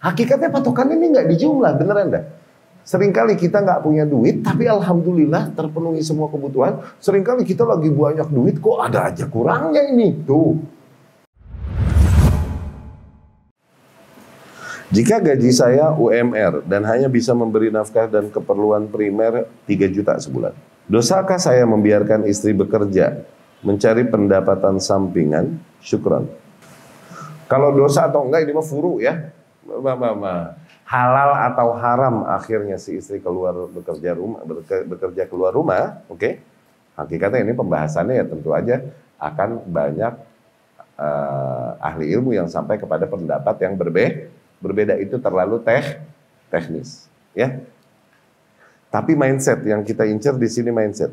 Hakikatnya patokan ini nggak di jumlah, beneran dah. Seringkali kita nggak punya duit, tapi alhamdulillah terpenuhi semua kebutuhan. Seringkali kita lagi banyak duit, kok ada aja kurangnya ini. Tuh. Jika gaji saya UMR dan hanya bisa memberi nafkah dan keperluan primer 3 juta sebulan. Dosakah saya membiarkan istri bekerja, mencari pendapatan sampingan? Syukron. Kalau dosa atau enggak ini mah furu ya. Halal atau haram akhirnya si istri keluar bekerja keluar rumah, oke? Hakikatnya ini pembahasannya ya tentu aja akan banyak ahli ilmu yang sampai kepada pendapat yang berbeda itu terlalu teknis, ya. Tapi mindset yang kita incer di sini mindset.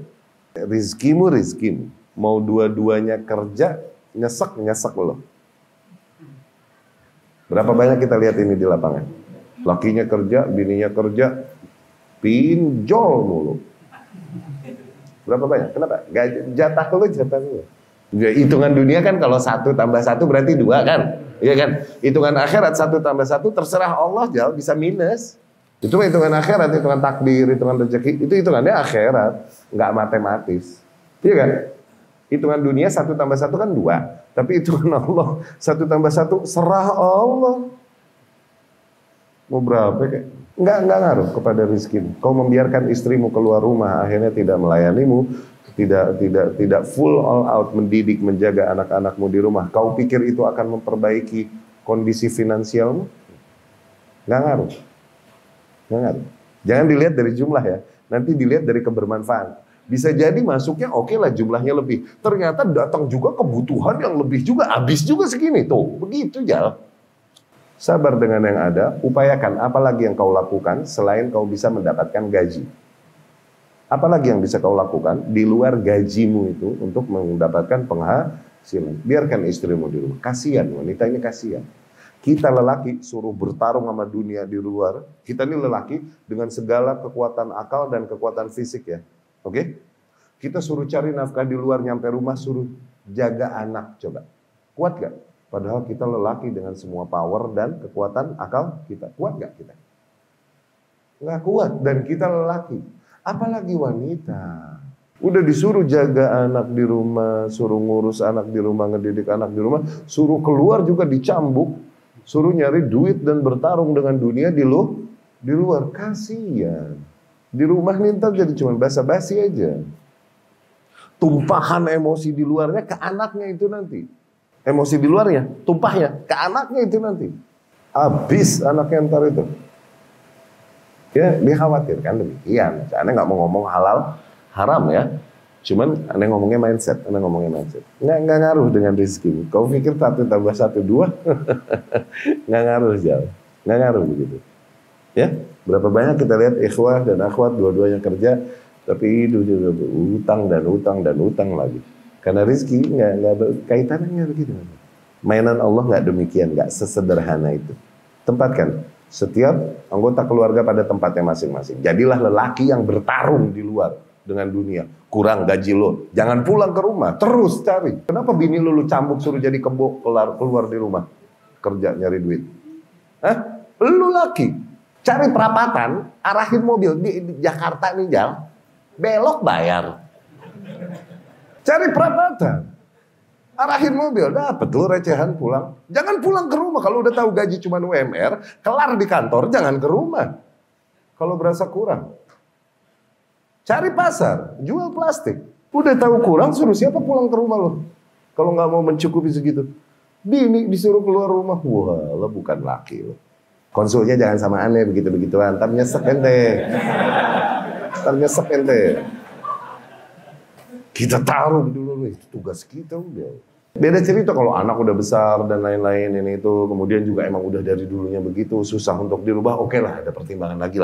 Rizkimu, mau dua-duanya kerja nyesek loh. Berapa banyak kita lihat ini di lapangan? Lakinya kerja, bininya kerja, pinjol mulu. Berapa banyak? Kenapa? Jatah lu. Ya, hitungan dunia kan kalau 1 tambah 1 berarti 2 kan? Iya kan? Hitungan akhirat 1 tambah 1 terserah Allah, jauh bisa minus. Itu hitungan akhirat, hitungan takdir, hitungan rezeki. Itu hitungannya akhirat, nggak matematis. Iya kan? Hitungan dunia 1 tambah 1 kan 2. Tapi hitungan Allah 1 tambah 1 serah Allah. Mau berapa kayak? Enggak ngaruh kepada rizkimu. Kau membiarkan istrimu keluar rumah, akhirnya tidak melayanimu, tidak full all out mendidik, menjaga anak-anakmu di rumah. Kau pikir itu akan memperbaiki kondisi finansialmu? Enggak ngaruh. Jangan dilihat dari jumlah ya. Nanti dilihat dari kebermanfaatan. Bisa jadi masuknya oke lah jumlahnya lebih. Ternyata datang juga kebutuhan yang lebih juga, habis juga segini tuh. Begitu Jal. Sabar dengan yang ada, upayakan apalagi yang kau lakukan selain kau bisa mendapatkan gaji. Apalagi yang bisa kau lakukan di luar gajimu itu untuk mendapatkan penghasilan. Biarkan istrimu di rumah. Kasihan, wanita ini kasihan. Kita lelaki suruh bertarung sama dunia di luar. Kita ini lelaki dengan segala kekuatan akal dan kekuatan fisik ya. Oke? Kita suruh cari nafkah di luar, nyampe rumah suruh jaga anak. Coba. Kuat gak? Padahal kita lelaki dengan semua power dan kekuatan akal kita. Kuat gak kita? Nggak kuat. Dan kita lelaki. Apalagi wanita. Udah disuruh jaga anak di rumah, suruh ngurus anak di rumah, ngedidik anak di rumah, suruh keluar juga dicambuk, suruh nyari duit dan bertarung dengan dunia di luar. Kasihan. Di rumah nih ntar jadi cuma basa-basi aja. Tumpahan emosi di luarnya ke anaknya itu nanti. Emosi di luarnya, tumpahnya ke anaknya itu nanti. Habis anaknya ntar itu. Ya, dikhawatirkan demikian. Aneh nggak mau ngomong halal, haram ya. Cuman aneh ngomongnya mindset. Nggak ngaruh dengan rezeki. Kau pikir 1 tambah 1 2? Nggak ngaruh jauh. Nggak ngaruh begitu. Ya, berapa banyak kita lihat ikhwah dan akhwat dua-duanya kerja, tapi hidup utang dan utang lagi. Karena rezeki nggak kaitannya begitu. Mainan Allah nggak demikian, nggak sesederhana itu. Tempatkan setiap anggota keluarga pada tempatnya masing-masing. Jadilah lelaki yang bertarung di luar dengan dunia. Kurang gaji lo, jangan pulang ke rumah, terus cari. Kenapa bini lu cambuk suruh jadi kebo keluar di rumah kerja nyari duit? Hah? Lu laki cari perapatan, arahin mobil di Jakarta nih Jal, belok bayar. Cari perapatan, arahin mobil, dapet lu recehan pulang. Jangan pulang ke rumah kalau udah tahu gaji cuma UMR, kelar di kantor, jangan ke rumah. Kalau berasa kurang, cari pasar, jual plastik. Udah tahu kurang, suruh siapa pulang ke rumah lo? Kalau nggak mau mencukupi segitu, bini disuruh keluar rumah, wah lo bukan laki lo. Konsulnya jangan sama aneh begitu-begituan, ntar nyesek ente. Kita taruh dulu, itu tugas kita udah. Beda cerita kalau anak udah besar dan lain-lain ini itu, kemudian juga emang udah dari dulunya begitu, susah untuk dirubah, oke lah, ada pertimbangan lagi.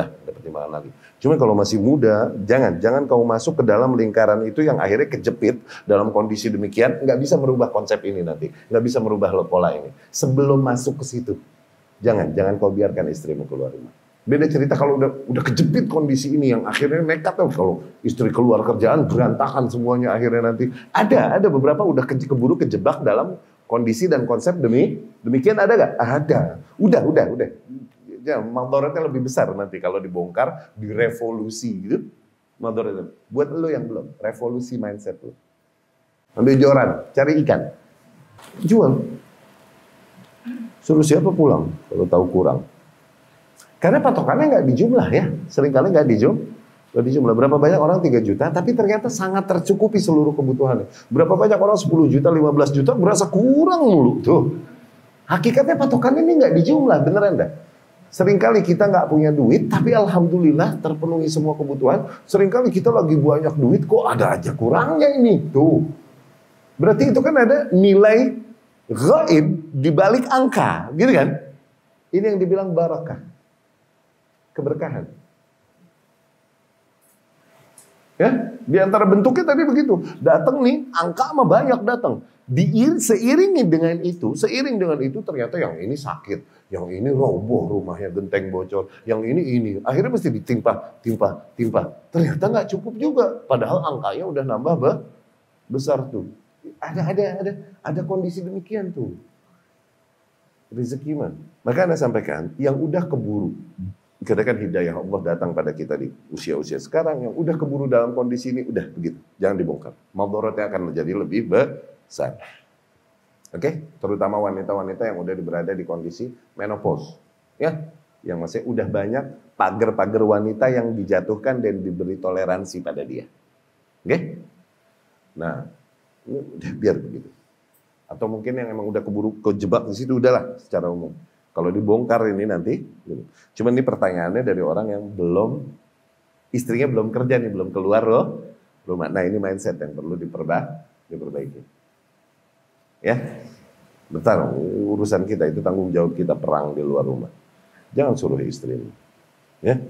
Cuma kalau masih muda, jangan kau masuk ke dalam lingkaran itu yang akhirnya kejepit dalam kondisi demikian, nggak bisa merubah konsep ini nanti, nggak bisa merubah pola ini. Sebelum masuk ke situ, jangan kau biarkan istrimu keluar rumah. Beda cerita kalau udah kejepit kondisi ini yang akhirnya nekat tuh kalau istri keluar kerjaan berantakan semuanya akhirnya nanti. Ada beberapa udah keburu kejebak dalam kondisi dan konsep demikian ada gak? Ada. Udah. Ya, madharatnya lebih besar nanti kalau dibongkar, direvolusi gitu. Madharatnya. Buat lo yang belum, revolusi mindset lo. Ambil joran, cari ikan. Jual. Suruh siapa pulang kalau tahu kurang. Karena patokannya nggak di jumlah ya. Seringkali nggak di jumlah. Berapa banyak orang 3 juta, tapi ternyata sangat tercukupi seluruh kebutuhannya. Berapa banyak orang 10 juta, 15 juta, berasa kurang mulu. Tuh. Hakikatnya patokannya ini nggak di jumlah, beneran dah. Seringkali kita nggak punya duit, tapi alhamdulillah terpenuhi semua kebutuhan. Seringkali kita lagi banyak duit, kok ada aja kurangnya ini. Tuh. Berarti itu kan ada nilai gaib di balik angka, gitu kan? Ini yang dibilang barakah. Keberkahan. Ya, di antara bentuknya tadi begitu. Datang nih, angka mah banyak datang. Seiring dengan itu ternyata yang ini sakit, yang ini roboh rumahnya, genteng bocor, yang ini. Akhirnya mesti timpa. Ternyata nggak cukup juga, padahal angkanya udah nambah besar tuh. Ada kondisi demikian tuh. Rezeki man. Maka Anda sampaikan, yang udah keburu. Katakan hidayah Allah datang pada kita di usia-usia sekarang, yang udah keburu dalam kondisi ini, udah begitu. Jangan dibongkar. Madharatnya akan menjadi lebih besar. Oke? Terutama wanita-wanita yang udah berada di kondisi menopause. Ya? Yang masih udah banyak pagar-pagar wanita yang dijatuhkan dan diberi toleransi pada dia. Oke? Nah, udah biar begitu. Atau mungkin yang emang udah keburu kejebak di situ, udahlah secara umum. Kalau dibongkar ini nanti, gitu. Cuman ini pertanyaannya dari orang yang istrinya belum kerja nih, belum keluar rumah. Nah ini mindset yang perlu diperbaiki. Ya, bentar, urusan kita itu tanggung jawab kita perang di luar rumah. Jangan suruh istrimu. Ya,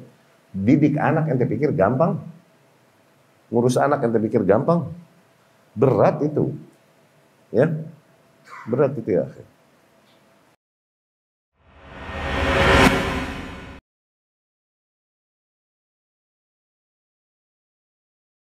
didik anak ente pikir gampang, ngurus anak ente pikir gampang, berat itu. Ya, berat itu ya.